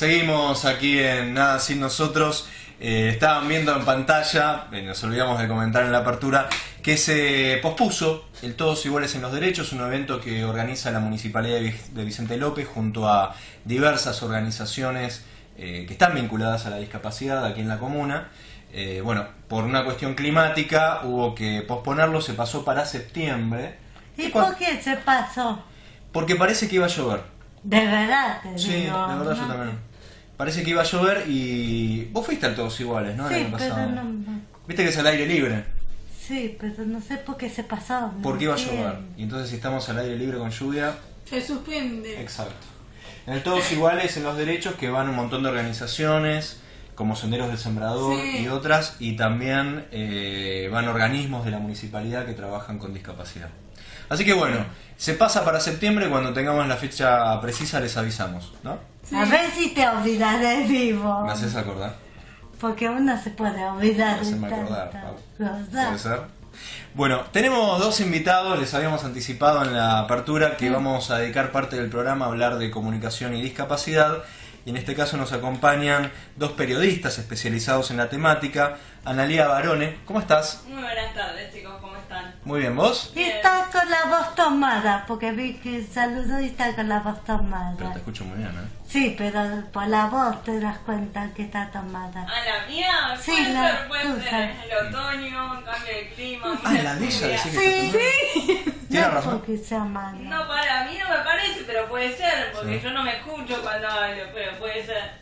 Seguimos aquí en Nada Sin Nosotros. Estaban viendo en pantalla, nos olvidamos de comentar en la apertura, que se pospuso el Todos Iguales en los Derechos, un evento que organiza la Municipalidad de Vicente López junto a diversas organizaciones que están vinculadas a la discapacidad aquí en la comuna. Bueno, por una cuestión climática hubo que posponerlo, se pasó para septiembre. ¿Y por qué se pasó? Porque parece que iba a llover. ¿De verdad? Sí, de verdad yo también. Parece que iba a llover y... Vos fuiste al Todos Iguales, ¿no? Sí, el año pasado. pero no... Viste que es al aire libre. Sí, pero no sé por qué se pasó. Porque iba a llover. Y entonces si estamos al aire libre con lluvia... Se suspende. Exacto. En el Todos Iguales en los Derechos, que van un montón de organizaciones, como Senderos del Sembrador y otras, y también van organismos de la municipalidad que trabajan con discapacidad. Así que bueno, se pasa para septiembre, cuando tengamos la fecha precisa les avisamos, ¿no? Sí. A ver si te olvidas de vivo. ¿Me haces acordar? Porque uno se puede olvidar de acordar, tanta ¿puede ser? Bueno, tenemos dos invitados, les habíamos anticipado en la apertura que vamos a dedicar parte del programa a hablar de comunicación y discapacidad. Y en este caso nos acompañan dos periodistas especializados en la temática. Analía Barone, ¿cómo estás? Muy buenas tardes, chicos, ¿cómo están? Muy bien, ¿vos? Y está con la voz tomada, porque vi que saludó y está con la voz tomada. Pero te escucho muy bien, ¿eh? Sí, pero por la voz te das cuenta que está tomada. ¿A la mía? Sí, puede tuya. ser. El otoño, cambio de clima. Ah, la de ella, decís que Sí, sí. Tiene no razón. porque sea mala. No, para mí no me parece, pero puede ser, porque yo no me escucho cuando hablo, pero puede ser.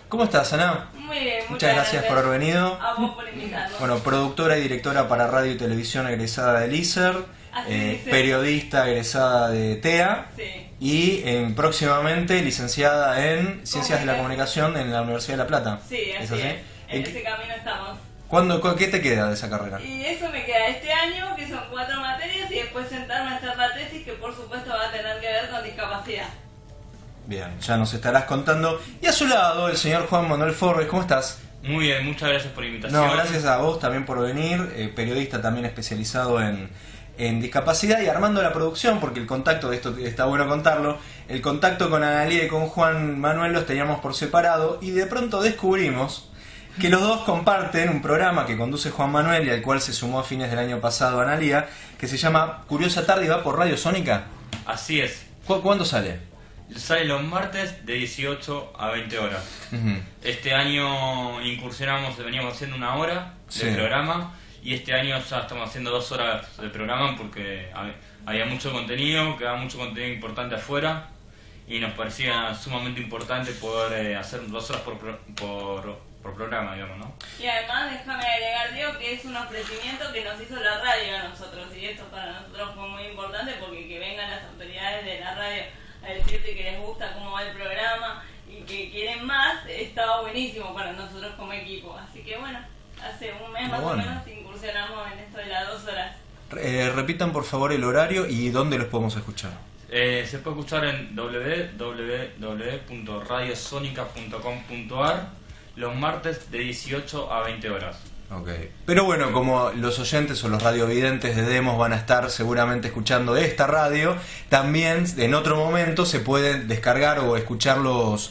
¿Cómo estás, Ana? Muy bien, Muchas gracias por haber venido. A vos por invitarnos. Bueno, productora y directora para radio y televisión egresada del ISER, Así dice. periodista egresada de TEA Sí. y próximamente licenciada en Ciencias de la Comunicación en la Universidad de La Plata. Sí, así es. En ese camino estamos. ¿Qué te queda de esa carrera? Y eso me queda este año, que son 4 materias, y después sentarme a hacer la tesis, que por supuesto va a tener que ver con discapacidad. Bien, ya nos estarás contando. Y a su lado, el señor Juan Manuel Forbes, ¿cómo estás? Muy bien, muchas gracias por la invitación. No, gracias a vos también por venir, periodista también especializado en discapacidad y armando la producción, porque el contacto, de esto está bueno contarlo, el contacto con Analía y con Juan Manuel los teníamos por separado y de pronto descubrimos que los dos comparten un programa que conduce Juan Manuel y al cual se sumó a fines del año pasado Analía, que se llama Curiosa Tarde y va por Radio Sónica. Así es. ¿Cuándo sale? Sale los martes de 18 a 20 horas. Uh-huh. Este año veníamos haciendo 1 hora de programa y este año ya estamos haciendo 2 horas de programa porque había mucho contenido, quedaba mucho contenido importante afuera y nos parecía sumamente importante poder hacer 2 horas por programa, digamos, ¿no? Y además, déjame agregar, Diego, que es un ofrecimiento que nos hizo la radio a nosotros, y esto para nosotros fue muy importante porque que vengan las autoridades de la radio a decirte que les gusta cómo va el programa y que quieren más, estaba buenísimo para nosotros como equipo. Así que bueno, hace un mes más o menos incursionamos en esto de las 2 horas. Repitan por favor el horario y dónde los podemos escuchar. Se puede escuchar en www.radiosonica.com.ar los martes de 18 a 20 horas. Okay. Pero bueno, como los oyentes o los radiovidentes de Demos van a estar seguramente escuchando esta radio, también en otro momento se pueden descargar o escuchar los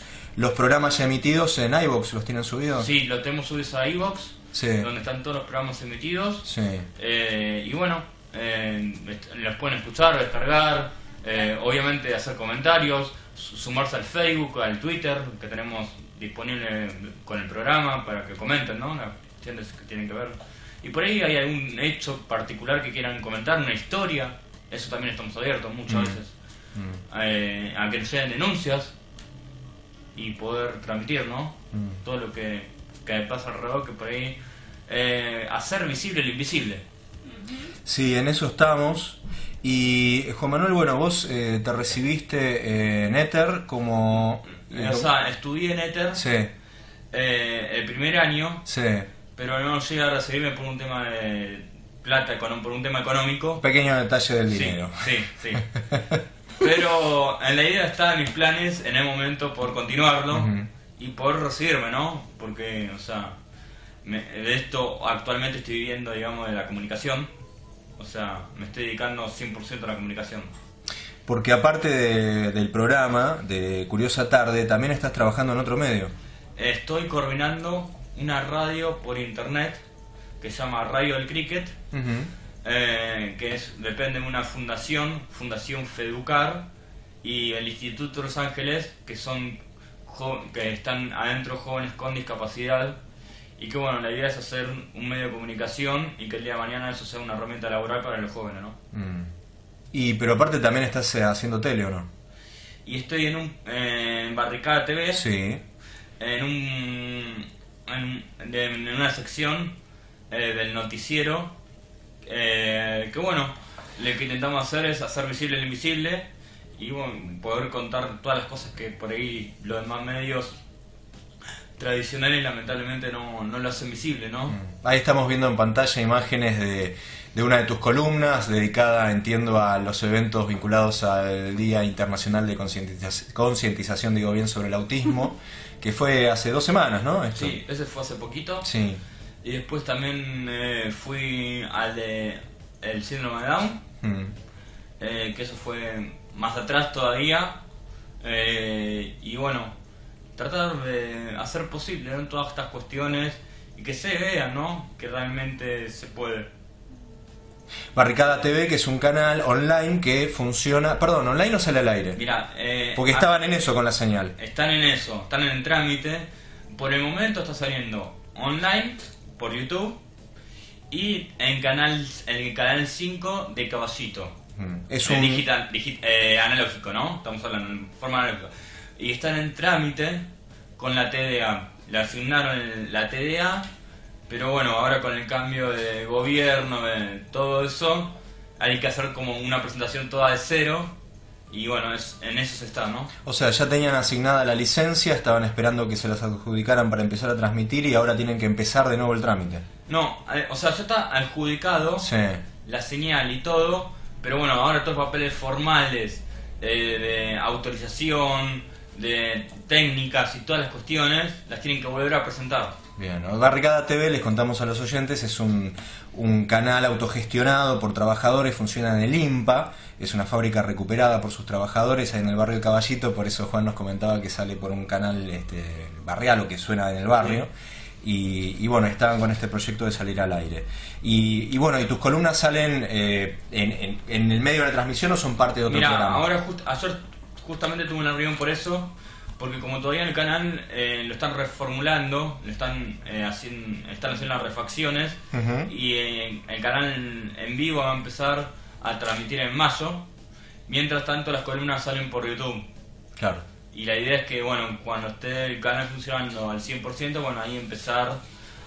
programas ya emitidos en iVoox. ¿Los tienen subidos? Sí, lo tenemos subidos a iVoox, donde están todos los programas emitidos. Sí. Y bueno, los pueden escuchar, descargar, obviamente hacer comentarios, sumarse al Facebook, al Twitter que tenemos disponible con el programa para que comenten, ¿no? Que tienen que ver. Y por ahí hay algún hecho particular que quieran comentar, una historia, eso también estamos abiertos muchas veces. A que nos lleguen denuncias y poder transmitir, ¿no? Todo lo que pasa alrededor, que por ahí hacer visible lo invisible. Sí, en eso estamos. Y Juan Manuel, bueno, vos te recibiste en ETER como... o sea, estudié en ETER el primer año, pero no llegué a recibirme por un tema de plata, por un tema económico. Pequeño detalle del dinero. Sí. Pero en la idea está en mis planes en el momento por continuarlo y por recibirme, ¿no? Porque, o sea, de esto actualmente estoy viviendo, digamos, de la comunicación. O sea, me estoy dedicando 100% a la comunicación. porque aparte del programa de Curiosa Tarde, también estás trabajando en otro medio. Estoy coordinando una radio por internet que se llama Radio del Cricket, depende de una fundación Feducar, y el Instituto de Los Ángeles, que están adentro jóvenes con discapacidad, y que bueno, la idea es hacer un medio de comunicación y que el día de mañana eso sea una herramienta laboral para los jóvenes, ¿no? Pero aparte también estás haciendo tele, ¿o no? Y estoy en Barricada TV, sí, en una sección del noticiero, que bueno, lo que intentamos hacer es hacer visible el invisible y bueno, poder contar todas las cosas que por ahí los demás medios tradicionales lamentablemente no lo hacen visible, ¿no? Ahí estamos viendo en pantalla imágenes de una de tus columnas dedicada, entiendo, a los eventos vinculados al Día Internacional de Concientización, digo bien, sobre el autismo, que fue hace 2 semanas, ¿no? Esto. Sí, ese fue hace poquito. Sí. Y después también fui al de el síndrome de Down, que eso fue más atrás todavía. Y bueno, tratar de hacer posible, ¿no?, todas estas cuestiones y que se vean, ¿no?, que realmente se puede. Barricada TV, que es un canal online que funciona... Perdón, ¿online o sale al aire? Mirá, porque estaban en eso con la señal. Están en eso, están en el trámite. Por el momento está saliendo online por YouTube y en el canal 5 de Caballito. Es un digital, analógico, ¿no? Estamos hablando en forma analógica. Y están en trámite con la TDA. Le asignaron la TDA, pero bueno, ahora con el cambio de gobierno, de todo eso, hay que hacer como una presentación toda de cero. Y bueno, en eso se está, ¿no? O sea, ya tenían asignada la licencia, estaban esperando que se las adjudicaran para empezar a transmitir y ahora tienen que empezar de nuevo el trámite. No, o sea, ya está adjudicado, sí, la señal y todo, pero bueno, ahora todos los papeles formales de autorización, de técnicas y todas las cuestiones, las tienen que volver a presentar. Bien, Barricada TV, les contamos a los oyentes, es un canal autogestionado por trabajadores, funciona en el IMPA, es una fábrica recuperada por sus trabajadores ahí en el barrio de Caballito, por eso Juan nos comentaba que sale por un canal barrial o que suena en el barrio. Y bueno, estaban con este proyecto de salir al aire. Y bueno, ¿y tus columnas salen en el medio de la transmisión o son parte de otro programa? Ahora ayer justamente tuve una reunión por eso, porque como todavía en el canal lo están reformulando, están haciendo las refacciones, y el canal en vivo va a empezar a transmitir en mayo. Mientras tanto las columnas salen por YouTube. Claro. Y la idea es que, bueno, cuando esté el canal funcionando al 100%, bueno, ahí empezar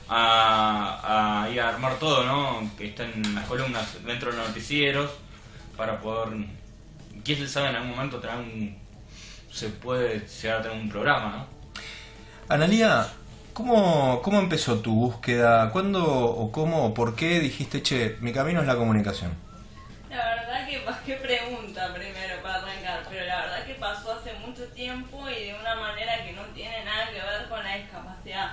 a armar todo, ¿no? Que estén las columnas dentro de los noticieros, para poder, quién sabe, en algún momento se puede llegar a tener un programa, ¿no? Analía, ¿cómo empezó tu búsqueda? ¿Cuándo o cómo o por qué dijiste, che, mi camino es la comunicación? La verdad que, qué pregunta primero para arrancar, pero la verdad que pasó hace mucho tiempo y de una manera que no tiene nada que ver con la discapacidad.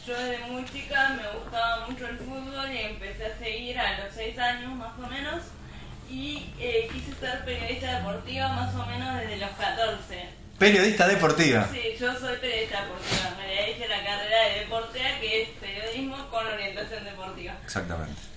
Yo desde muy chica me gustaba mucho el fútbol y empecé a seguir a los 6 años más o menos, y quise ser periodista deportiva más o menos desde los 14. ¿Periodista deportiva? Sí, yo soy periodista deportiva. Me hice la carrera de deportea, que es periodismo con orientación deportiva. Exactamente.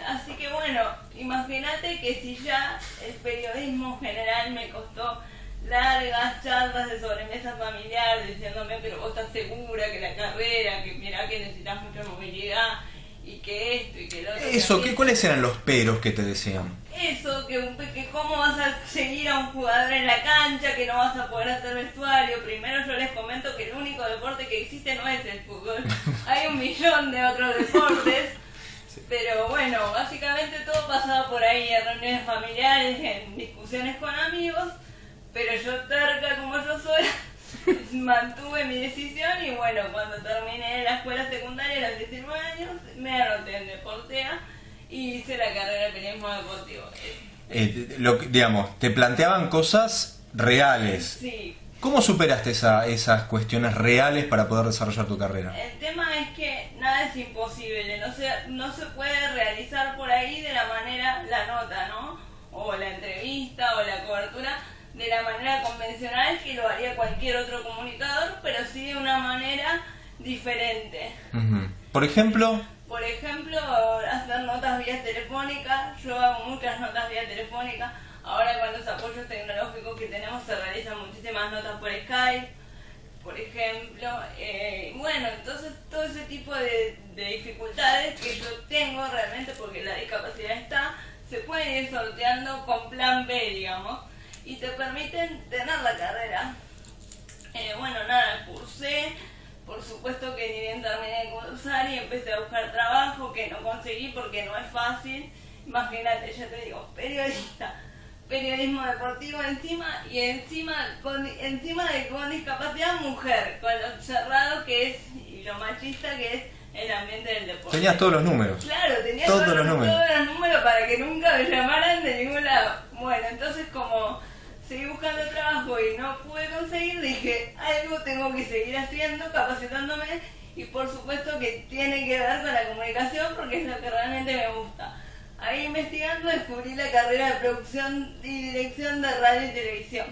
Así que bueno, imagínate que si ya el periodismo general me costó largas charlas de sobremesa familiar diciéndome, pero vos estás segura que la carrera, que mirá que necesitas mucha movilidad y que esto y que lo otro. Eso, ¿cuáles eran los peros que te decían? Eso, que cómo vas a seguir a un jugador en la cancha, que no vas a poder hacer vestuario. Primero yo les comento que el único deporte que existe no es el fútbol. Hay 1 millón de otros deportes. Pero bueno, básicamente todo pasaba por ahí, en reuniones familiares, en discusiones con amigos, pero yo, terca como yo soy, mantuve mi decisión y bueno, cuando terminé la escuela secundaria a los 19 años, me anoté en Deportea y hice la carrera de periodismo deportivo. Digamos, te planteaban cosas reales. Sí. ¿Cómo superaste esas cuestiones reales para poder desarrollar tu carrera? El tema es que nada es imposible, no se puede realizar por ahí de la manera la nota, ¿no? O o la entrevista o la cobertura de la manera convencional que lo haría cualquier otro comunicador, pero sí de una manera diferente. Por ejemplo, hacer notas vía telefónica. Yo hago muchas notas vía telefónica. Ahora con los apoyos tecnológicos que tenemos se realizan muchísimas notas por Skype, por ejemplo. Bueno, entonces todo ese tipo de dificultades que yo tengo realmente, porque la discapacidad está, se pueden ir sorteando con plan B, digamos, y te permiten tener la carrera. Bueno, nada, cursé. Por supuesto que ni bien terminé de cursar y empecé a buscar trabajo, que no conseguí porque no es fácil. Imagínate, ya te digo, periodismo deportivo encima de con discapacidad mujer, con lo cerrado que es y lo machista que es el ambiente del deporte. Tenías todos los números. Claro, tenía todos los números para que nunca me llamaran de ningún lado. Bueno, entonces como seguí buscando trabajo y no pude conseguir, dije, algo tengo que seguir haciendo, capacitándome, y por supuesto que tiene que ver con la comunicación porque es lo que realmente me gusta. Ahí investigando descubrí la carrera de producción y dirección de radio y televisión.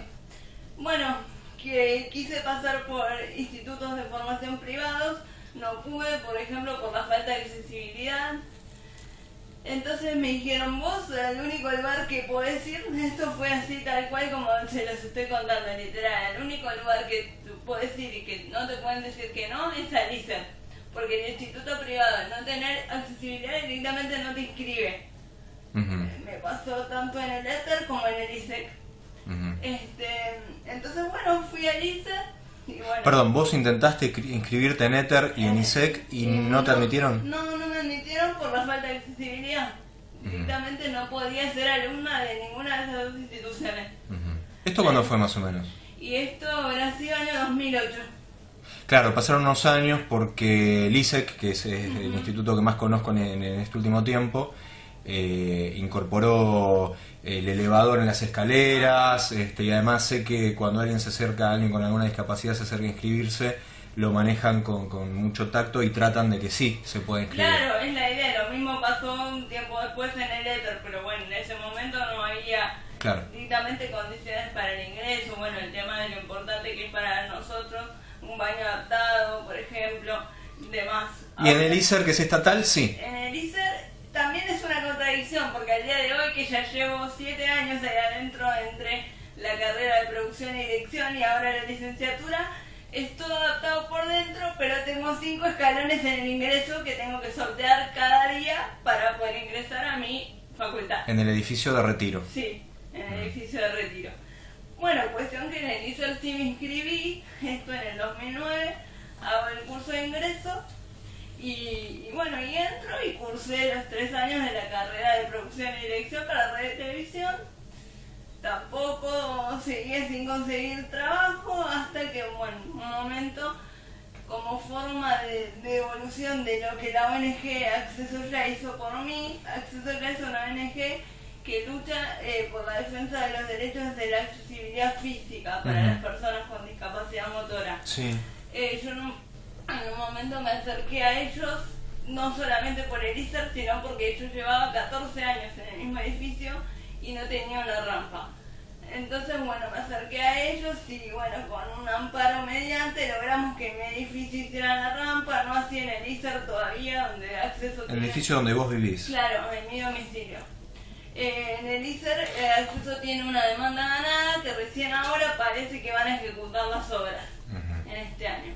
Bueno, que quise pasar por institutos de formación privados, no pude, por ejemplo, por la falta de accesibilidad. Entonces me dijeron, vos, el único lugar que podés ir, esto fue así tal cual como se los estoy contando, literal, el único lugar que tú podés ir y que no te pueden decir que no es al ISER, porque el instituto privado, al no tener accesibilidad, directamente no te inscribe. Me pasó tanto en el ETHER como en el ISEC. Entonces, bueno, fui al ISER. Y bueno, perdón, vos intentaste inscribirte en ETHER y en ISEC y no te admitieron. No me admitieron por la falta de accesibilidad. Directamente no podía ser alumna de ninguna de esas dos instituciones. ¿Esto cuándo fue más o menos? Y esto habrá sido año 2008. Claro, pasaron unos años porque el ISEC, que es el instituto que más conozco en este último tiempo, incorporó el elevador en las escaleras, y además sé que cuando alguien se acerca, alguien con alguna discapacidad se acerca a inscribirse, lo manejan con mucho tacto y tratan de que sí se pueda inscribir. Claro, es la idea. Lo mismo pasó un tiempo después en el ETHER, pero bueno, en ese momento no había directamente condiciones para el ingreso. Bueno, el tema de lo importante que es para nosotros un baño adaptado, por ejemplo, demás. ¿Y en el ISER, que es estatal, sí? En el ISER también es una contradicción, porque al día de hoy, que ya llevo 7 años ahí adentro entre la carrera de producción y dirección y ahora la licenciatura, es todo adaptado por dentro, pero tengo 5 escalones en el ingreso que tengo que sortear cada día para poder ingresar a mi facultad. En el edificio de Retiro. Sí, en el edificio de Retiro. Bueno, cuestión que en el ISER sí me inscribí, esto en el 2009, hago el curso de ingreso. Y bueno, y entro y cursé los 3 años de la carrera de producción y dirección para radio y televisión. Tampoco seguía sin conseguir trabajo hasta que, bueno, un momento, como forma de evolución de lo que la ONG Acceso Ya hizo por mí. Acceso Ya es una ONG que lucha por la defensa de los derechos de la accesibilidad física para las personas con discapacidad motora. Sí. Yo en un momento me acerqué a ellos, no solamente por el ISER, sino porque yo llevaba 14 años en el mismo edificio y no tenía una rampa. Entonces, bueno, me acerqué a ellos y, bueno, con un amparo mediante logramos que en mi edificio hicieran la rampa, no así en el ISER todavía, donde acceso... En el edificio donde vos vivís. Claro, en mi domicilio. En el ISER, acceso tiene una demanda ganada que recién ahora parece que van a ejecutar las obras en este año.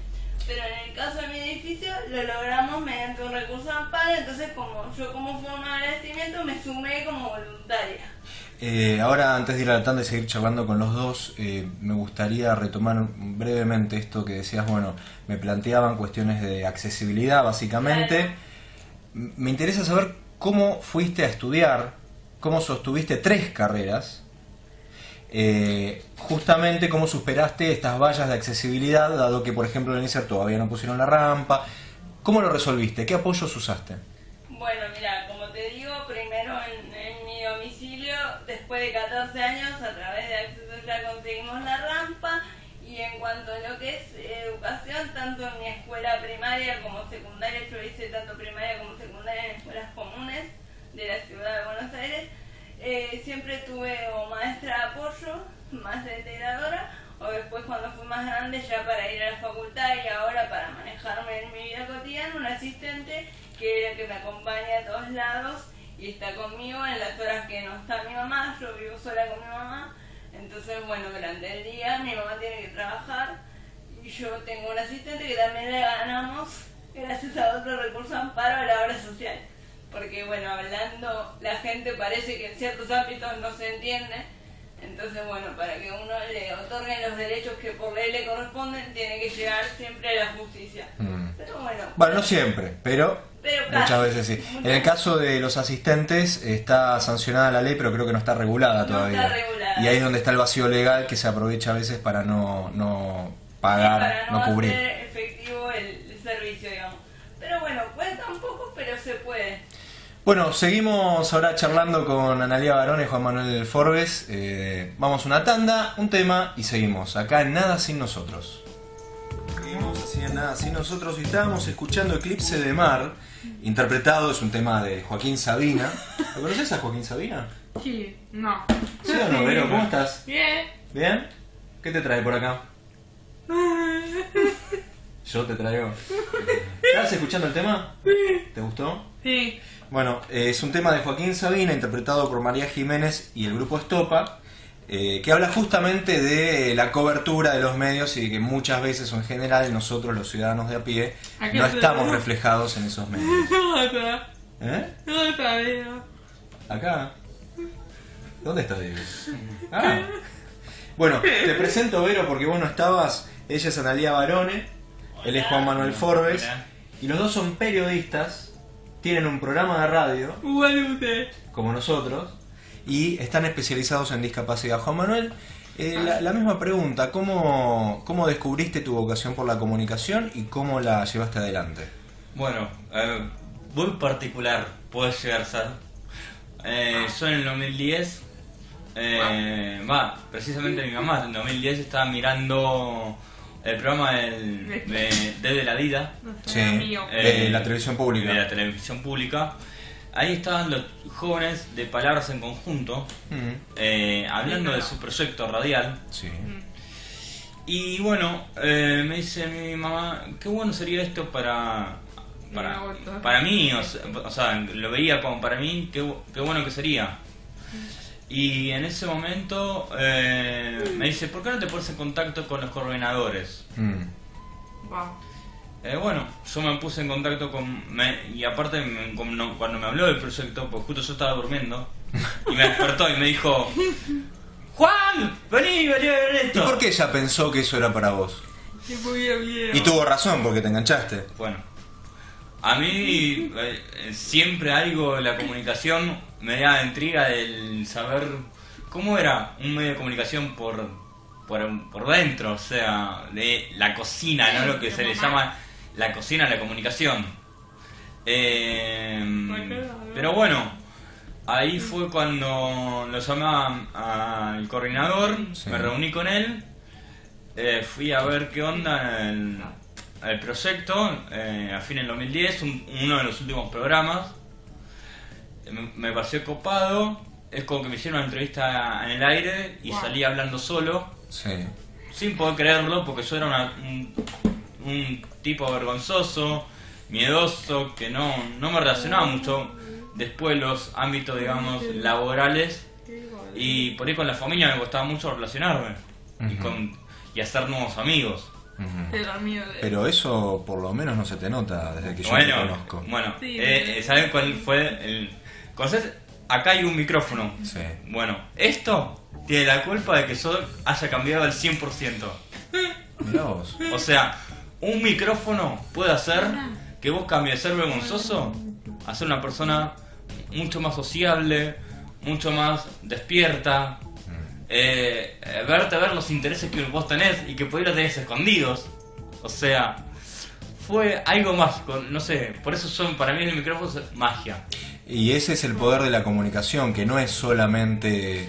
Pero en el caso de mi edificio lo logramos mediante un recurso de amparo, entonces como forma de agradecimiento me sumé como voluntaria. Ahora, antes de ir a la tanda y seguir charlando con los dos, me gustaría retomar brevemente esto que decías. Bueno, me planteaban cuestiones de accesibilidad básicamente. Claro. Me interesa saber cómo fuiste a estudiar, cómo sostuviste 3 carreras. Justamente cómo superaste estas vallas de accesibilidad, dado que por ejemplo en el ISER todavía no pusieron la rampa. ¿Cómo lo resolviste? ¿Qué apoyos usaste? Bueno, mira, como te digo, primero en mi domicilio, después de 14 años, a través de Acceso Ya conseguimos la rampa. Y en cuanto a lo que es educación, tanto en mi escuela primaria como secundaria, yo hice tanto primaria como secundaria en escuelas comunes de la ciudad de Buenos Aires. siempre tuve o maestra de apoyo, más de integradora, o después cuando fui más grande ya para ir a la facultad y ahora para manejarme en mi vida cotidiana, un asistente que me acompaña a todos lados y está conmigo en las horas que no está mi mamá. Yo vivo sola con mi mamá, entonces bueno, durante el día mi mamá tiene que trabajar y yo tengo un asistente que también le ganamos gracias a otro recurso amparo a la obra social, porque bueno, hablando la gente parece que en ciertos ámbitos no se entiende. Entonces, bueno, para que uno le otorguen los derechos que por ley le corresponden, tiene que llegar siempre a la justicia. Pero bueno. Bueno, no siempre, pero muchas casi. veces sí. En el caso de los asistentes está sancionada la ley, pero creo que no está regulada todavía. Está regulada. Y ahí es donde está el vacío legal que se aprovecha a veces para no pagar, Para no cubrir. hacer efectivo el servicio, digamos. Pero bueno, cuesta un poco, pero se puede. Bueno, seguimos ahora charlando con Analía Barone y Juan Manuel Forbes. Vamos a una tanda, un tema y seguimos acá en Nada Sin Nosotros. Seguimos así en Nada Sin Nosotros y estábamos escuchando Eclipse de Mar, interpretado, es un tema de Joaquín Sabina. ¿Lo conoces a Joaquín Sabina? Sí, no. ¿Sí o no, Vero? ¿Cómo estás? Bien. ¿Bien? ¿Qué te trae por acá? Yo te traigo. ¿Estás escuchando el tema? ¿Te gustó? Sí. Bueno, es un tema de Joaquín Sabina, interpretado por María Jiménez y el grupo Estopa, que habla justamente de la cobertura de los medios y de que muchas veces o en general nosotros, los ciudadanos de a pie, ¿A qué no se estamos llama? reflejados en esos medios. ¿Eh? No sabía. ¿Acá? ¿Dónde está David? Ah. Bueno, te presento, Vero, porque vos no estabas. Ella es Analía Barone, él es Juan Manuel Forbes, Hola. y los dos son periodistas, tienen un programa de radio, Igual usted. como nosotros, y están especializados en discapacidad. Juan Manuel, la misma pregunta, ¿cómo descubriste tu vocación por la comunicación y cómo la llevaste adelante? Bueno, muy particular puede llegar a ser. Yo en el 2010, precisamente mi mamá en 2010 estaba mirando el programa Desde la Vida, Sí, Amigo. de la televisión pública. de la televisión pública. Ahí estaban los jóvenes de Palabras en Conjunto, hablando de su proyecto radial. Sí. Y bueno, me dice mi mamá, qué bueno sería esto para mí, o sea, lo veía como para mí, qué bueno que sería. Y en ese momento me dice, ¿por qué no te pones en contacto con los coordinadores? Wow. Bueno, yo me puse en contacto y aparte cuando me habló del proyecto, pues justo yo estaba durmiendo, y me despertó y me dijo, Juan, vení a ver ¿Y esto. por qué ella pensó que eso era para vos? Qué bien. Y tuvo razón, porque te enganchaste. Bueno, a mí siempre algo de la comunicación me da intriga el saber cómo era un medio de comunicación por dentro, o sea, de la cocina, ¿no? Lo que se le llama la cocina de la comunicación. Pero bueno, ahí fue cuando lo llamé al coordinador, Sí. me reuní con él, fui a ver qué onda el proyecto, a fin del 2010, uno de los últimos programas. Me pareció copado, es como que me hicieron una entrevista en el aire y Wow. salí hablando solo, Sí. sin poder creerlo, porque yo era un tipo vergonzoso, miedoso, que no me relacionaba mucho después los ámbitos, digamos, laborales, y por ahí con la familia me costaba mucho relacionarme y hacer nuevos amigos. Ujú. Era miedo de... Pero eso por lo menos no se te nota desde que yo te conozco. Bueno, Sí, ¿saben cuál fue el...? ¿Conoces? Acá hay un micrófono. Sí. Bueno, esto tiene la culpa de que yo haya cambiado al 100%. Mirá vos. O sea, un micrófono puede hacer que vos cambies de ser vergonzoso a ser una persona mucho más sociable, mucho más despierta, ver los intereses que vos tenés y que por ahí los tenés escondidos. O sea, fue algo mágico, no sé, por eso para mí el micrófono es magia. Y ese es el poder de la comunicación, que no es solamente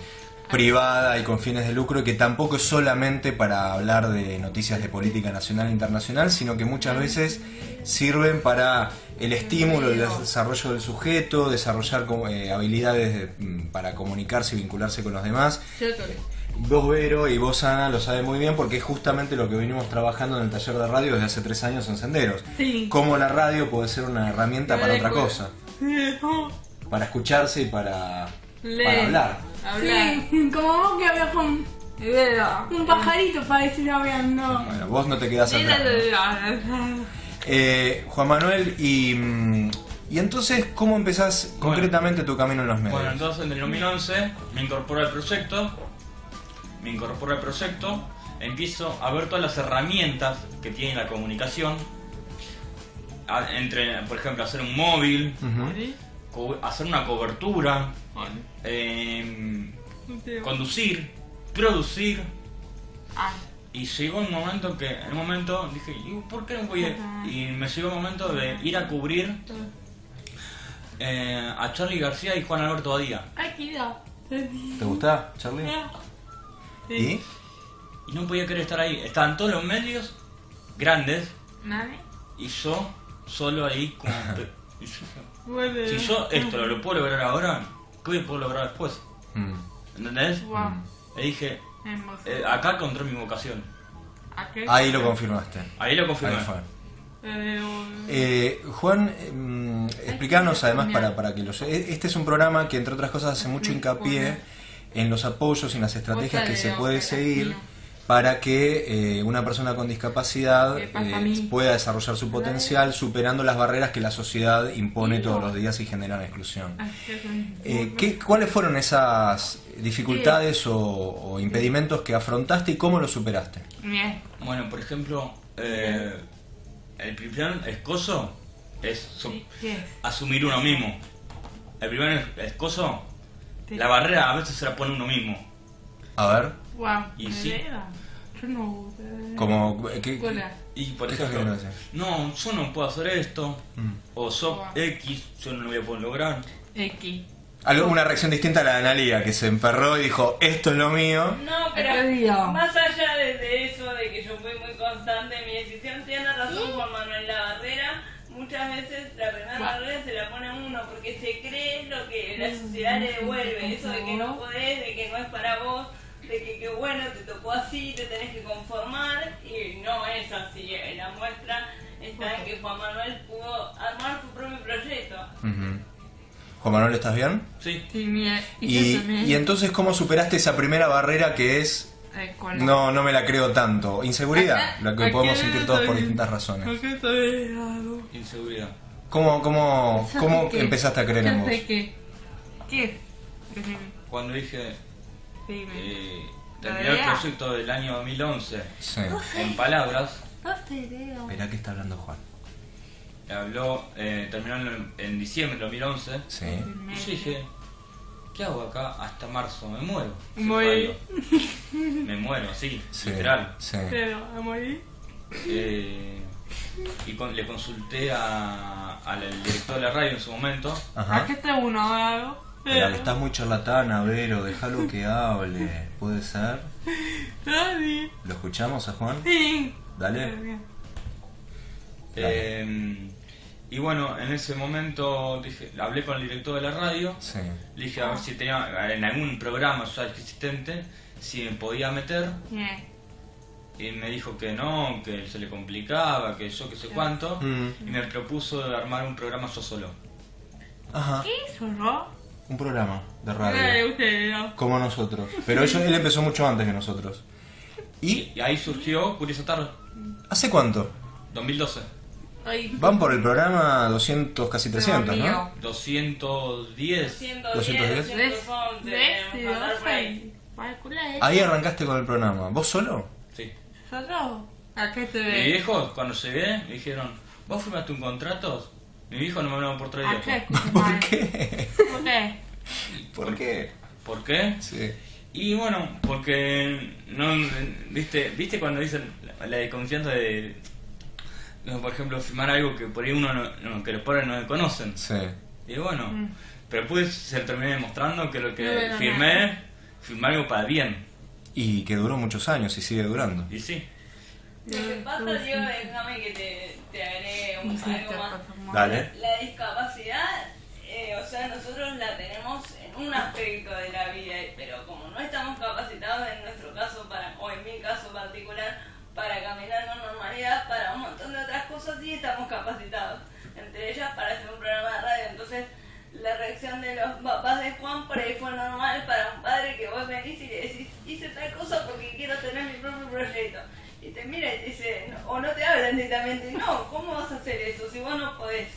privada y con fines de lucro, y que tampoco es solamente para hablar de noticias de política nacional e internacional, sino que muchas veces sirven para el estímulo, el desarrollo del sujeto, desarrollar habilidades para comunicarse y vincularse con los demás. Vos, Vero, y vos, Ana, lo saben muy bien porque es justamente lo que venimos trabajando en el taller de radio desde hace 3 años en Senderos. Sí. Cómo la radio puede ser una herramienta para otra cosa, para escucharse y para hablar. Sí, como vos que hablas con un pajarito para decir hablando. Bueno, vos no te quedás atrás, ¿no? Juan Manuel, y entonces, ¿cómo empezás concretamente tu camino en los medios? Bueno, entonces en el 2011 me incorporo al proyecto, empiezo a ver todas las herramientas que tiene la comunicación, entre, por ejemplo, hacer un móvil, hacer una cobertura, conducir, producir. Y llegó un momento que, dije, ¿y por qué no voy a...? Y me llegó el momento de ir a cubrir a Charly García y Juan Alberto Badía. ¿Te gusta, Charly? ¿Y? Y no podía querer estar ahí. Estaban todos los medios grandes y yo solo ahí como... y yo, si yo esto lo puedo lograr ahora, ¿qué voy a poder lograr después? ¿Entendés? Le dije, acá encontré mi vocación. Ahí lo confirmaste. Ahí lo confirmé. Ahí fue. Juan, explícanos además para que este es un programa que entre otras cosas hace mucho hincapié en los apoyos y en las estrategias que se puede seguir para que una persona con discapacidad pueda desarrollar su potencial superando las barreras que la sociedad impone todos los días y generan exclusión. ¿Cuáles fueron esas dificultades o impedimentos que afrontaste y cómo los superaste? Bueno, por ejemplo, el primer escozo es asumir uno mismo. El primer escozo, la barrera a veces se la pone uno mismo. A ver. Y sí. Como y por ejemplo, no, yo no puedo hacer esto, o yo X, yo no lo voy a poder lograr. Una reacción distinta a la de Analia, que se emperró y dijo, esto es lo mío. No, pero más allá de eso, de que yo fui muy constante en mi decisión, tiene razón Juan Manuel, la barrera, muchas veces la primera barrera se la pone a uno, porque se cree lo que la sociedad le devuelve, eso de que no podés, de que no es para vos, de que bueno, te tocó así, te tenés que conformar, y no es así. La muestra está en que Juan Manuel pudo armar su propio proyecto. Juan Manuel, ¿estás bien? Sí. Y entonces, ¿cómo superaste esa primera barrera que es no me la creo tanto? Inseguridad, la que podemos sentir todos por distintas razones. Inseguridad. ¿Cómo empezaste a creer en vos? ¿Qué? Cuando dije terminé el proyecto del año 2011 en palabras. Esperá que está hablando Juan. Terminó en diciembre de 2011. Sí. Y yo dije, ¿qué hago acá hasta marzo? Me muero. Me muero, sí, literal. Sí. Le consulté al director de la radio en su momento. Ajá. Aquí está uno, Pero estás muy charlatana, Vero, déjalo que hable. ¿Puede ser? ¿Lo escuchamos a Juan? Sí. Dale. Y bueno, en ese momento hablé con el director de la radio. Sí. Le dije a ver si tenía en algún programa ya existente, si me podía meter. Y me dijo que no, que se le complicaba, que yo que sé cuánto. Y me propuso armar un programa yo solo. Ajá. ¿Qué hizo, no? Un programa de radio. Como nosotros. Pero él empezó mucho antes que nosotros. Y ahí surgió Curiosa Tarde. ¿Hace cuánto? 2012. Van por el programa 200, casi 300, ¿no? 210. 211. Ahí arrancaste con el programa. ¿Vos solo? Sí. ¿A qué te Mi ves? viejo, cuando llegué, me dijeron, ¿vos firmaste un contrato? Mi viejo no me hablaba por 3 días. ¿Por qué? ¿Por qué? ¿Por qué? ¿Por qué? Sí. Y bueno, porque no, viste cuando dicen la desconfianza de, no, por ejemplo, firmar algo que por ahí uno que los pobres no conocen. Sí. Y bueno, pero después se terminé demostrando que lo que firmé filmar algo para bien. Y que duró muchos años y sigue durando. Y sí. Lo que pasa, Diego, déjame que te agregue algo más. Dale. La discapacidad, o sea, nosotros la tenemos en un aspecto de la vida, pero como no estamos capacitados en nuestro caso, o en mi caso particular, para caminar con normalidad, para un montón de otras cosas sí estamos capacitados. Entre ellas para hacer un programa de radio. Entonces, la reacción de los papás de Juan por ahí fue normal para un padre que vos venís y le decís, hice tal cosa porque quiero tener mi propio proyecto. Y te mira y te dice, no, o no te hablan directamente, no, ¿cómo vas a hacer eso si vos no podés?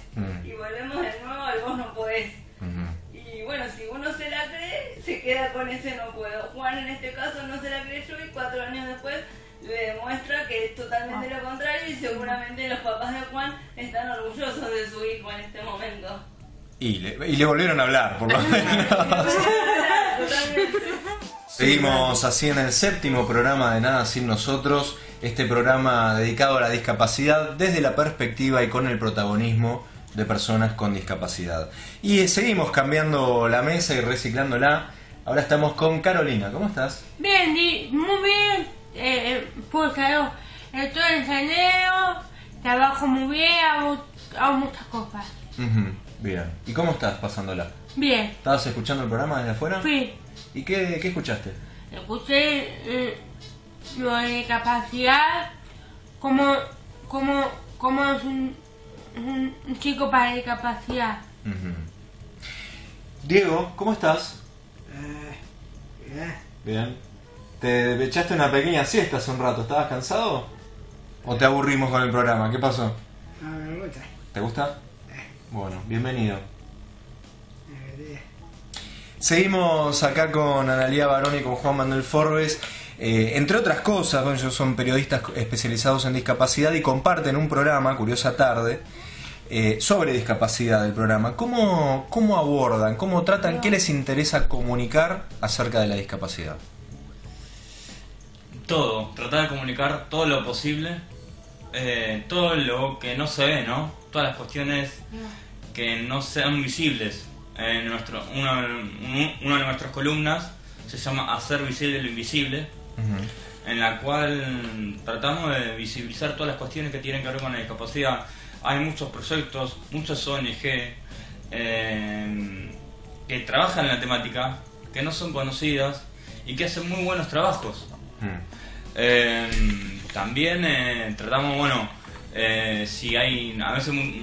Y volvemos de nuevo al vos no podés. Y bueno, si uno se la cree, se queda con ese no puedo. Juan en este caso no se la creyó y 4 años después le demuestra que es totalmente lo contrario y seguramente los papás de Juan están orgullosos de su hijo en este momento. Y le volvieron a hablar, por lo menos. Seguimos así en el 7º programa de Nada Sin Nosotros, este programa dedicado a la discapacidad desde la perspectiva y con el protagonismo de personas con discapacidad. Y seguimos cambiando la mesa y reciclándola. Ahora estamos con Carolina. ¿Cómo estás? Bien, muy bien. Pues claro, estoy en Saneo, trabajo muy bien, hago muchas cosas. Bien. ¿Y cómo estás pasándola? Bien. ¿Estabas escuchando el programa desde afuera? Sí. ¿Y qué escuchaste? Escuché lo de discapacidad, como es un chico para discapacidad. Diego, ¿cómo estás? Bien. ¿Te echaste una pequeña siesta hace un rato? ¿Estabas cansado? ¿O te aburrimos con el programa? ¿Qué pasó? No, me gusta. ¿Te gusta? Bueno, bienvenido. Seguimos acá con Analía Barón y con Juan Manuel Forbes. Entre otras cosas, bueno, ellos son periodistas especializados en discapacidad y comparten un programa, Curiosa Tarde, sobre discapacidad del programa. ¿Cómo abordan, cómo tratan, qué les interesa comunicar acerca de la discapacidad? Todo, tratar de comunicar todo lo posible, todo lo que no se ve, ¿no? Todas las cuestiones que no sean visibles. Una de nuestras columnas se llama Hacer visible lo invisible, en la cual tratamos de visibilizar todas las cuestiones que tienen que ver con la discapacidad. Hay muchos proyectos, muchas ONG que trabajan en la temática, que no son conocidas y que hacen muy buenos trabajos. También tratamos, si hay,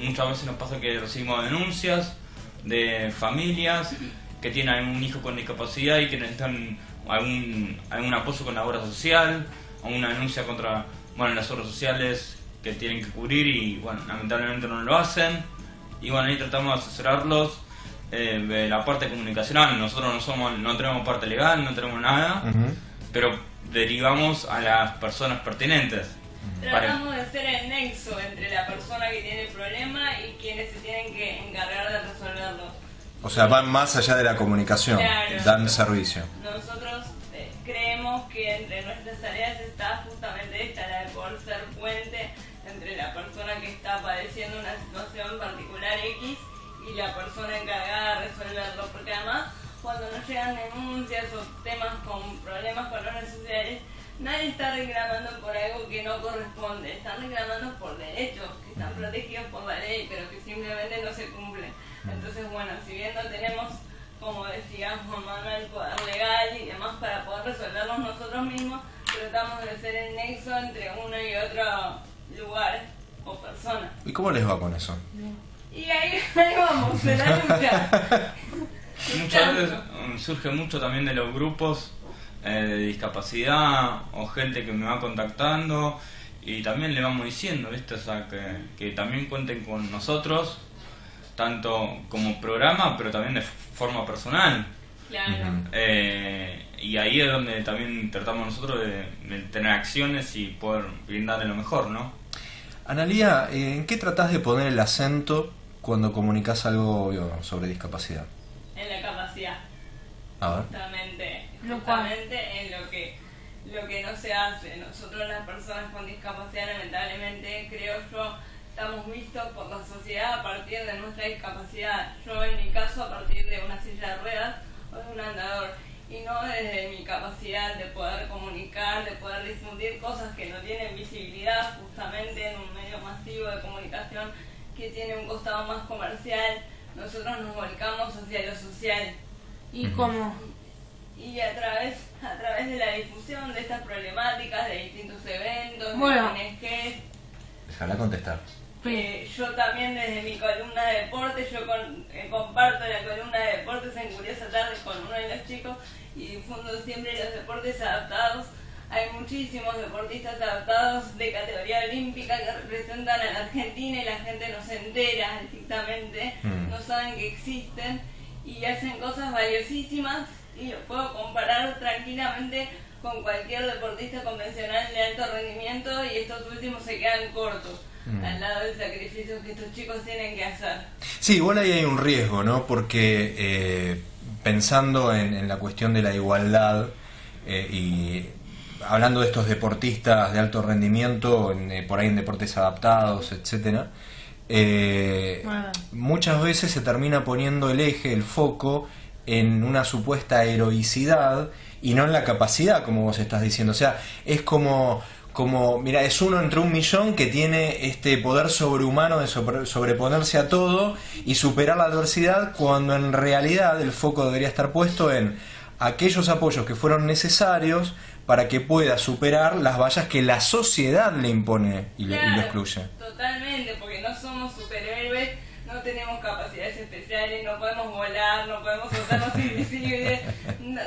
muchas veces nos pasa que recibimos denuncias de familias que tienen algún hijo con discapacidad y que necesitan algún apoyo con la obra social, o una denuncia contra las obras sociales que tienen que cubrir y lamentablemente no lo hacen. Y ahí tratamos de asesorarlos de la parte comunicacional. Nosotros no tenemos parte legal, no tenemos nada, pero derivamos a las personas pertinentes. Tratamos de ser el nexo entre la persona que tiene el problema y quienes se tienen que encargar de resolverlo. O sea, van más allá de la comunicación, claro, dan servicio. Nosotros creemos que entre nuestras tareas está justamente esta, la de poder ser puente entre la persona que está padeciendo una situación particular X y la persona encargada de resolverlo, porque además cuando nos llegan denuncias o temas con problemas con obras sociales, nadie está reclamando por algo que no corresponde, están reclamando por derechos que están protegidos por la ley, pero que simplemente no se cumplen. Entonces, si bien no tenemos, como decía Juan Manuel, poder legal y demás para poder resolverlos nosotros mismos, tratamos de ser el nexo entre uno y otro lugar o persona. ¿Y cómo les va con eso? Y ahí vamos, en la lucha. Muchas veces surge mucho también de los grupos de discapacidad o gente que me va contactando y también le vamos diciendo, ¿viste? O sea, que también cuenten con nosotros, tanto como programa, pero también de forma personal. Claro. Y ahí es donde también tratamos nosotros de tener acciones y poder brindarle lo mejor, ¿no? Analía, ¿en qué tratás de poner el acento cuando comunicas algo sobre discapacidad? En la capacidad. A ver. Justamente en lo que no se hace. Nosotros las personas con discapacidad, lamentablemente, creo yo, estamos vistos por la sociedad a partir de nuestra discapacidad. Yo en mi caso a partir de una silla de ruedas o de un andador. y no desde mi capacidad de poder comunicar, de poder difundir cosas que no tienen visibilidad justamente en un medio masivo de comunicación que tiene un costado más comercial. Nosotros nos volcamos hacia lo social. ¿Y cómo? Y a través de la difusión de estas problemáticas, de distintos eventos, Bueno. de ONGs. Déjala contestar. Yo también desde mi columna de deportes, yo comparto la columna de deportes en Curiosa Tarde con uno de los chicos y difundo siempre los deportes adaptados. Hay muchísimos deportistas adaptados de categoría olímpica que representan a la Argentina y la gente no se entera estrictamente, no saben que existen y hacen cosas valiosísimas y lo puedo comparar tranquilamente con cualquier deportista convencional de alto rendimiento y estos últimos se quedan cortos al lado del sacrificio que estos chicos tienen que hacer. Sí, igual ahí hay un riesgo, ¿no? Porque pensando en la cuestión de la igualdad y hablando de estos deportistas de alto rendimiento, por ahí en deportes adaptados, etcétera, muchas veces se termina poniendo el eje, el foco en una supuesta heroicidad y no en la capacidad, como vos estás diciendo. O sea, es como mira, es uno entre 1.000.000 que tiene este poder sobrehumano de sobreponerse a todo y superar la adversidad, cuando en realidad el foco debería estar puesto en aquellos apoyos que fueron necesarios para que pueda superar las vallas que la sociedad le impone y lo excluye. Totalmente, porque no somos superhéroes, no tenemos capacidades especiales, no podemos volar, no podemos hacernos invisibles.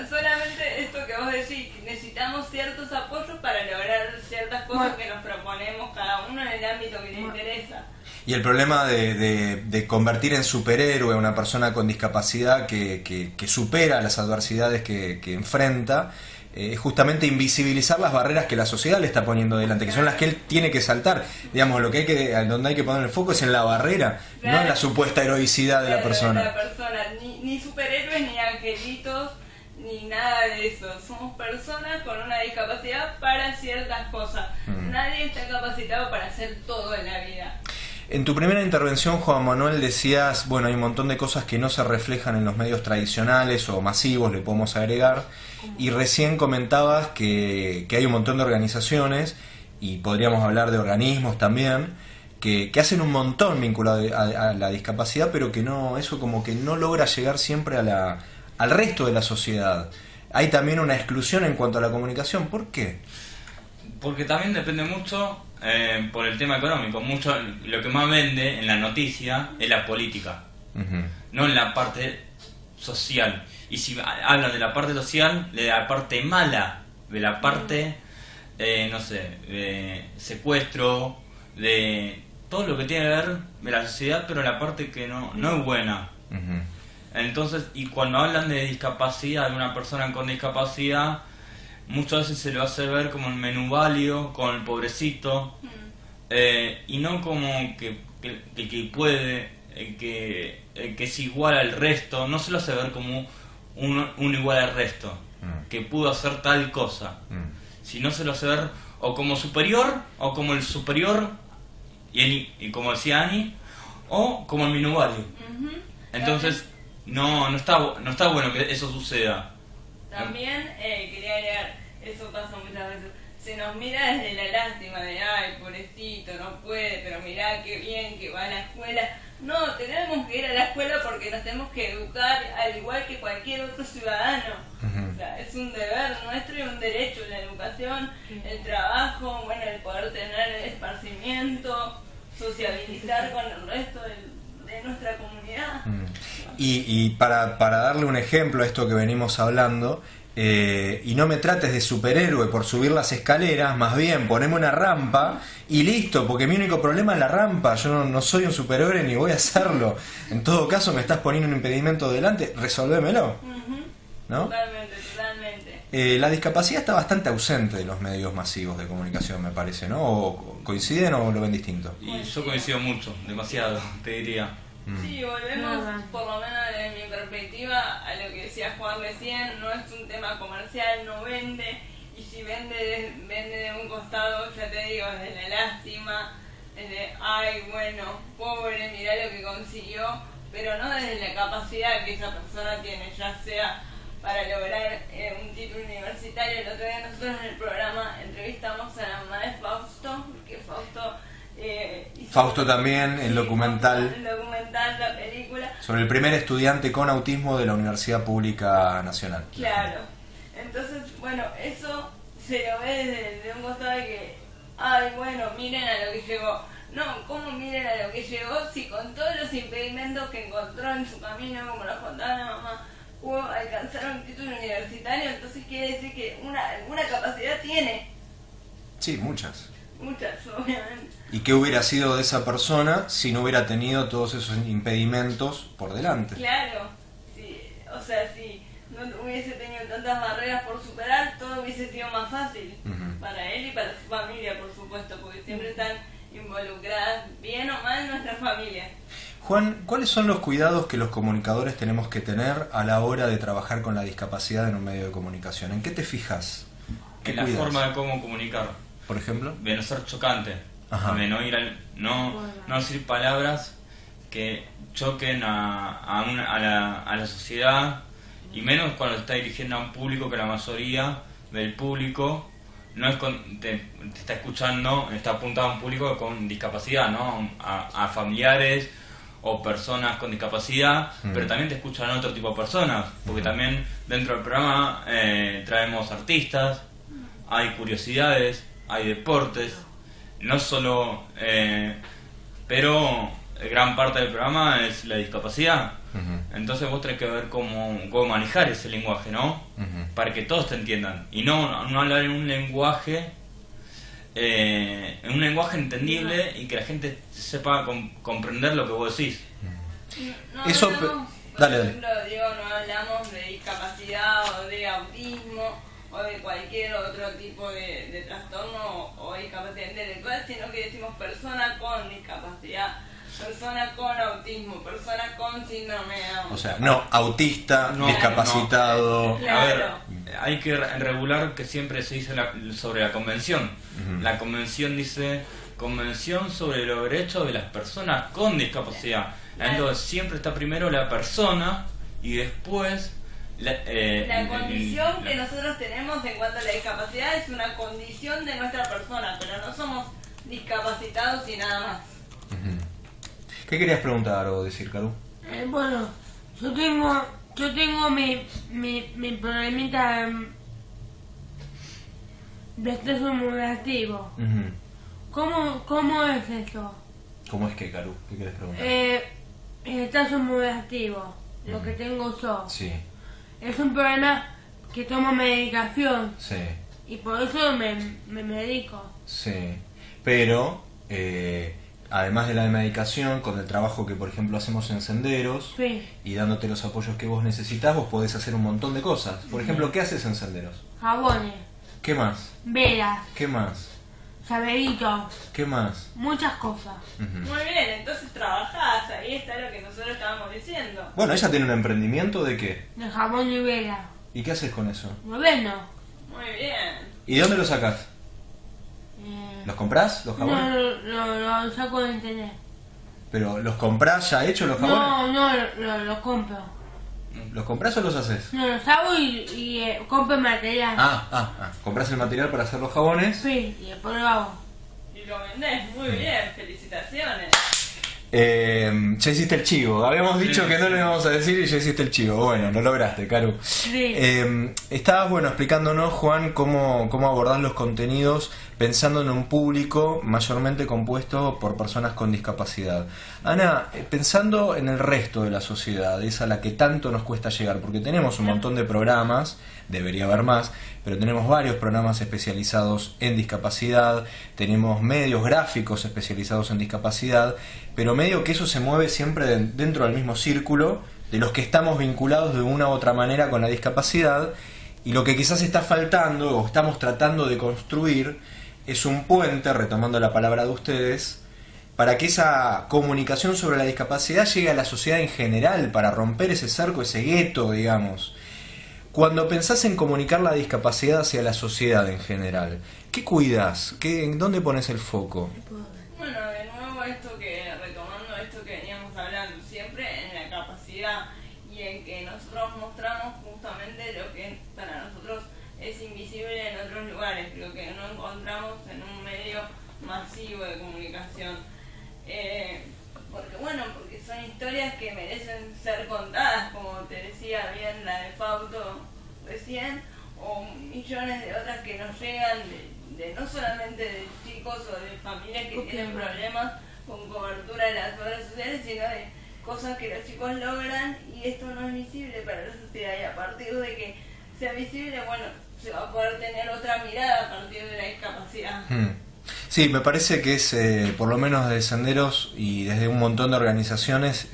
Solamente esto que vos decís, necesitamos ciertos apoyos para lograr ciertas cosas que nos proponemos cada uno en el ámbito que le interesa. Y el problema de convertir en superhéroe a una persona con discapacidad que supera las adversidades que enfrenta, es justamente invisibilizar las barreras que la sociedad le está poniendo delante, que son las que él tiene que saltar. Digamos, donde hay que poner el foco es en la barrera, no en la supuesta heroicidad de la persona. Ni superhéroes, ni angelitos, ni nada de eso. Somos personas con una discapacidad para ciertas cosas. Nadie está capacitado para hacer todo en la vida. En tu primera intervención, Juan Manuel, decías, bueno, hay un montón de cosas que no se reflejan en los medios tradicionales o masivos, le podemos agregar, y recién comentabas que hay un montón de organizaciones, y podríamos hablar de organismos también, que hacen un montón vinculado a la discapacidad, pero que no, eso como que no logra llegar siempre al resto de la sociedad. Hay también una exclusión en cuanto a la comunicación. ¿Por qué? Porque también depende mucho por el tema económico. Mucho lo que más vende en la noticia es la política, no en la parte social. Y si hablan de la parte social, de la parte mala, de la parte, no sé, de secuestro, de todo lo que tiene que ver de la sociedad, pero la parte que no es buena. Entonces, y cuando hablan de discapacidad, de una persona con discapacidad, muchas veces se lo hace ver como el menúvalio, con el pobrecito, y no como que puede, que es igual al resto. No se lo hace ver como un igual al resto, que pudo hacer tal cosa, sino se lo hace ver o como superior, o como el superior, y como decía Ani, o como el menúvalio. Entonces no está bueno que eso suceda. También quería agregar, eso pasa muchas veces, se nos mira desde la lástima de, ay, pobrecito, no puede, pero mirá qué bien que va a la escuela. No, tenemos que ir a la escuela porque nos tenemos que educar al igual que cualquier otro ciudadano. O sea, es un deber nuestro y un derecho, la educación, el trabajo, bueno, el poder tener el esparcimiento, sociabilizar con el resto de nuestra comunidad. Y para darle un ejemplo a esto que venimos hablando, y no me trates de superhéroe por subir las escaleras, más bien poneme una rampa y listo, porque mi único problema es la rampa. Yo no soy un superhéroe ni voy a hacerlo. En todo caso me estás poniendo un impedimento delante, resolvémelo. ¿No? Totalmente. La discapacidad está bastante ausente de los medios masivos de comunicación, me parece, ¿no? ¿O coinciden o lo ven distinto? Y yo coincido mucho, demasiado, te diría. Sí, volvemos, por lo menos desde mi perspectiva, a lo que decía Juan recién. No es un tema comercial, no vende, y si vende de un costado, ya te digo, desde la lástima, desde, ay, bueno, pobre, mirá lo que consiguió, pero no desde la capacidad que esa persona tiene, ya sea para lograr un título universitario. El otro día nosotros en el programa entrevistamos a la mamá de Fausto, que Fausto también, el documental. El documental, la película. Sobre el primer estudiante con autismo de la Universidad Pública Nacional. Claro. Entonces, bueno, eso se lo ve desde un costado de que, ay, bueno, miren a lo que llegó. No, ¿cómo miren a lo que llegó si con todos los impedimentos que encontró en su camino, como nos contaba la mamá, pudo alcanzar un título universitario? Entonces quiere decir que alguna capacidad tiene. Sí, muchas. Muchas, obviamente. ¿Y qué hubiera sido de esa persona si no hubiera tenido todos esos impedimentos por delante? Claro, sí, o sea, si no hubiese tenido tantas barreras por superar, todo hubiese sido más fácil para él y para su familia, por supuesto, porque siempre están involucradas, bien o mal, nuestra familia. Juan, ¿cuáles son los cuidados que los comunicadores tenemos que tener a la hora de trabajar con la discapacidad en un medio de comunicación? ¿En qué te fijas? En la forma de cómo comunicar. Por ejemplo, de no ser chocante, Ajá. de no ir no decir palabras que choquen a la sociedad, y menos cuando está dirigiendo a un público que la mayoría del público no es te está escuchando, está apuntado a un público con discapacidad, ¿no? A familiares o personas con discapacidad, pero también te escuchan otro tipo de personas, porque también dentro del programa traemos artistas, hay curiosidades, hay deportes, no solo, pero gran parte del programa es la discapacidad. Entonces vos tenés que ver cómo manejar ese lenguaje, ¿no? Para que todos te entiendan y no hablar en un lenguaje entendible y que la gente sepa comprender lo que vos decís. Eso, dale. Por ejemplo, digo, no hablamos de discapacidad o de autismo o de cualquier otro tipo de trastorno o discapacidad intelectual, sino que decimos persona con discapacidad, persona con autismo, persona con síndrome de Down. O sea, no autista, discapacitado. Claro. A ver, hay que regular que siempre se dice sobre la convención. La convención dice Convención sobre los derechos de las personas con discapacidad. Entonces siempre está primero la persona y después la condición que nosotros tenemos en cuanto a la discapacidad es una condición de nuestra persona, pero no somos discapacitados y nada más. ¿Qué querías preguntar o decir, Caru? Bueno, yo tengo mi problemita de estrés negativo. ¿Cómo es eso? ¿Cómo es que, Caru? ¿Qué querés preguntar? El estrés negativo, lo que tengo yo. Sí, Es un problema que tomo medicación sí, y por eso me medico. sí. Pero, además de la medicación, con el trabajo que, por ejemplo, hacemos en Senderos, Sí. y dándote los apoyos que vos necesitas, vos podés hacer un montón de cosas. Por ejemplo, ¿qué haces en Senderos? Jabones, ¿Qué más? velas, ¿Qué más? llaveritos, ¿Qué más? muchas cosas. Muy bien, entonces trabajás, ahí está lo que nosotros estábamos diciendo. Bueno, ella tiene un emprendimiento de qué. De jabón y vela. ¿Y qué haces con eso? ¿Lo ves, no? Muy bien. ¿Y de dónde lo sacás? ¿Los comprás, los jabones? No, lo saco de internet. ¿Pero los comprás ya hechos los jabones? No, lo compro. ¿Los comprás o los haces? No, los hago y compro el material. ¿Comprás el material para hacer los jabones? Sí, y después lo hago. Y lo vendés, muy bien, felicitaciones. Ya hiciste el chivo. Habíamos dicho que no lo íbamos a decir y ya hiciste el chivo. Bueno, lo lograste, Caru. Sí. Estabas, explicándonos, Juan, cómo abordás los contenidos pensando en un público mayormente compuesto por personas con discapacidad. Ana, pensando en el resto de la sociedad, es a la que tanto nos cuesta llegar, porque tenemos un montón de programas, debería haber más, pero tenemos varios programas especializados en discapacidad, tenemos medios gráficos especializados en discapacidad, pero medio que eso se mueve siempre dentro del mismo círculo de los que estamos vinculados de una u otra manera con la discapacidad, y lo que quizás está faltando o estamos tratando de construir es un puente, retomando la palabra de ustedes, para que esa comunicación sobre la discapacidad llegue a la sociedad en general, para romper ese cerco, ese gueto, digamos. Cuando pensás en comunicar la discapacidad hacia la sociedad en general, ¿qué cuidas? ¿En dónde pones el foco? Bueno, de nuevo retomando esto que veníamos hablando, siempre en la capacidad y en que nosotros mostramos justamente lo que para nosotros es invisible en otros lugares, lo que no encontramos en un medio masivo de comunicación. Porque son historias que merecen ser contadas, como te decía bien la de Fausto recién, o millones de otras que nos llegan de no solamente de chicos o de familias que tienen problemas con cobertura de las obras sociales, sino de cosas que los chicos logran, y esto no es visible para la sociedad, y a partir de que sea visible, bueno, se va a poder tener otra mirada a partir de la discapacidad. Sí, me parece que es, por lo menos desde Senderos y desde un montón de organizaciones,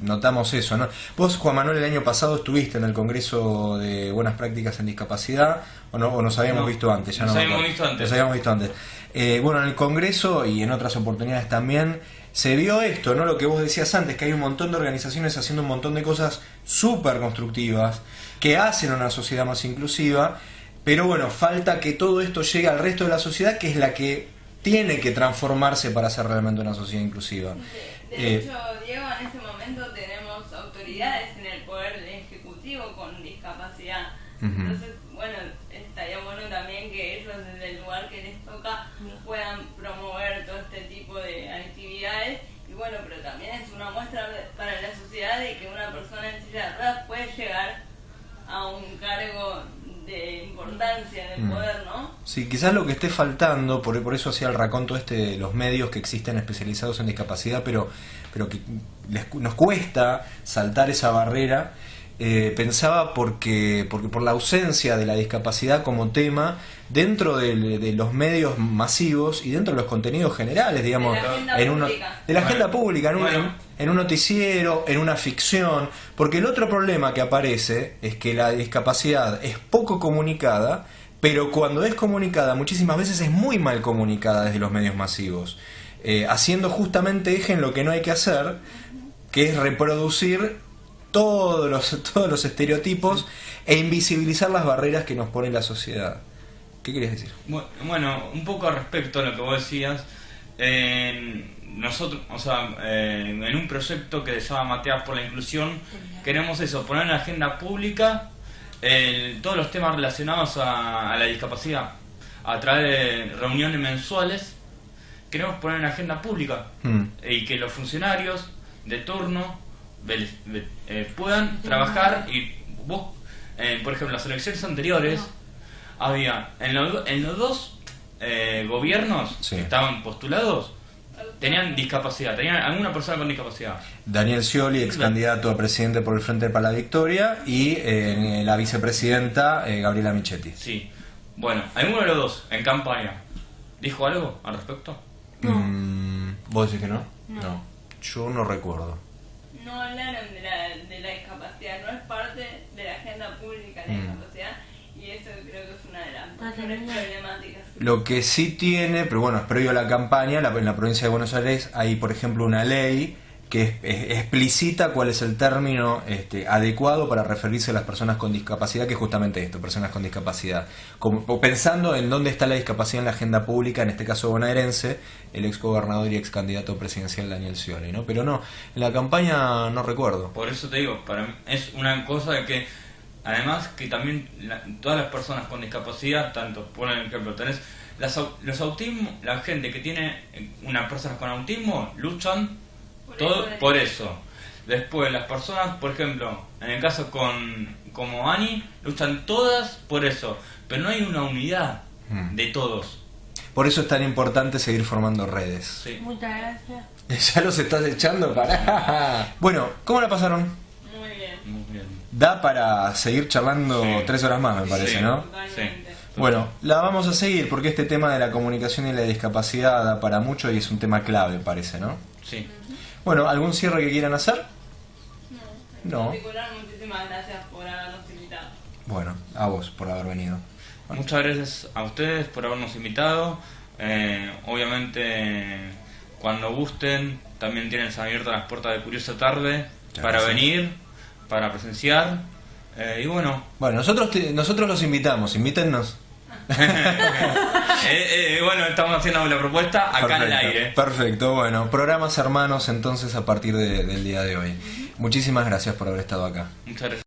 notamos eso, ¿no? Vos, Juan Manuel, el año pasado estuviste en el Congreso de Buenas Prácticas en Discapacidad, o nos habíamos visto antes, ya nos no habíamos visto antes. Nos habíamos visto antes. Bueno, en el Congreso y en otras oportunidades también se vio esto, ¿no? Lo que vos decías antes, que hay un montón de organizaciones haciendo un montón de cosas súper constructivas, que hacen una sociedad más inclusiva, pero bueno, falta que todo esto llegue al resto de la sociedad, que es la que tiene que transformarse para ser realmente una sociedad inclusiva. De hecho, Diego, en este momento tenemos autoridades en el poder ejecutivo con discapacidad. Entonces, bueno, estaría bueno también que ellos desde el lugar que les toca puedan promover todo este tipo de actividades. Y bueno, pero también es una muestra para la sociedad de que una persona en silla de ruedas puede llegar a un cargo de importancia, de poder, ¿no? Sí, quizás lo que esté faltando, por eso hacía el raconto de los medios que existen especializados en discapacidad, pero que nos cuesta saltar esa barrera. Pensaba porque por la ausencia de la discapacidad como tema dentro de los medios masivos y dentro de los contenidos generales, digamos, de la agenda pública, en un noticiero, en una ficción, porque el otro problema que aparece es que la discapacidad es poco comunicada, pero cuando es comunicada muchísimas veces es muy mal comunicada desde los medios masivos, haciendo justamente eje en lo que no hay que hacer, que es reproducir todos los estereotipos e invisibilizar las barreras que nos pone la sociedad. ¿Qué querías decir? Bueno, un poco al respecto a lo que vos decías, nosotros, en un proyecto que se llama Mateas por la Inclusión, queremos eso, poner en la agenda pública todos los temas relacionados a la discapacidad a través de reuniones mensuales. Queremos poner en la agenda pública y que los funcionarios de turno puedan trabajar. Y vos, por ejemplo, las elecciones anteriores había en los dos gobiernos que estaban postulados, tenían discapacidad, tenían alguna persona con discapacidad. Daniel Scioli, ex candidato a presidente por el Frente para la Victoria, y la vicepresidenta Gabriela Michetti. Sí, bueno, alguno de los dos en campaña dijo algo al respecto. ¿Vos decís que no? No, yo no recuerdo. No hablaron de la discapacidad, no es parte de la agenda pública la discapacidad, y eso creo que es una de las mayores problemáticas. Lo que sí tiene, pero bueno, es previo a la campaña, en la provincia de Buenos Aires hay, por ejemplo, una ley que explicita cuál es el término adecuado para referirse a las personas con discapacidad, que es justamente esto, personas con discapacidad. Pensando en dónde está la discapacidad en la agenda pública, en este caso bonaerense, el ex gobernador y ex candidato presidencial Daniel Scioli, ¿no? Pero no, en la campaña no recuerdo. Por eso te digo, para mí es una cosa de que, además que también todas las personas con discapacidad, tanto por ejemplo, tenés los autismos, la gente que tiene unas personas con autismo luchan por eso. Después las personas, por ejemplo, en el caso como Ani, luchan todas por eso, pero no hay una unidad de todos. Por eso es tan importante seguir formando redes. Sí. Muchas gracias. Ya los estás echando para... Bueno, ¿cómo la pasaron? Muy bien. Muy bien. Da para seguir charlando 3 horas más, me parece, Sí. ¿no? Totalmente. Bueno, la vamos a seguir porque este tema de la comunicación y la discapacidad da para mucho y es un tema clave, parece, ¿no? Sí. Bueno, ¿algún cierre que quieran hacer? En No. particular, muchísimas gracias por habernos invitado. Bueno, a vos por haber venido. Muchas gracias a ustedes por habernos invitado. Obviamente, cuando gusten, también tienen abiertas las puertas de Curiosa Tarde para venir, para presenciar. Y bueno. Bueno, nosotros los invitamos, invítennos. Bueno, estamos haciendo la propuesta acá en el aire. Perfecto, bueno, programas hermanos entonces a partir del día de hoy. Muchísimas gracias por haber estado acá. Muchas gracias.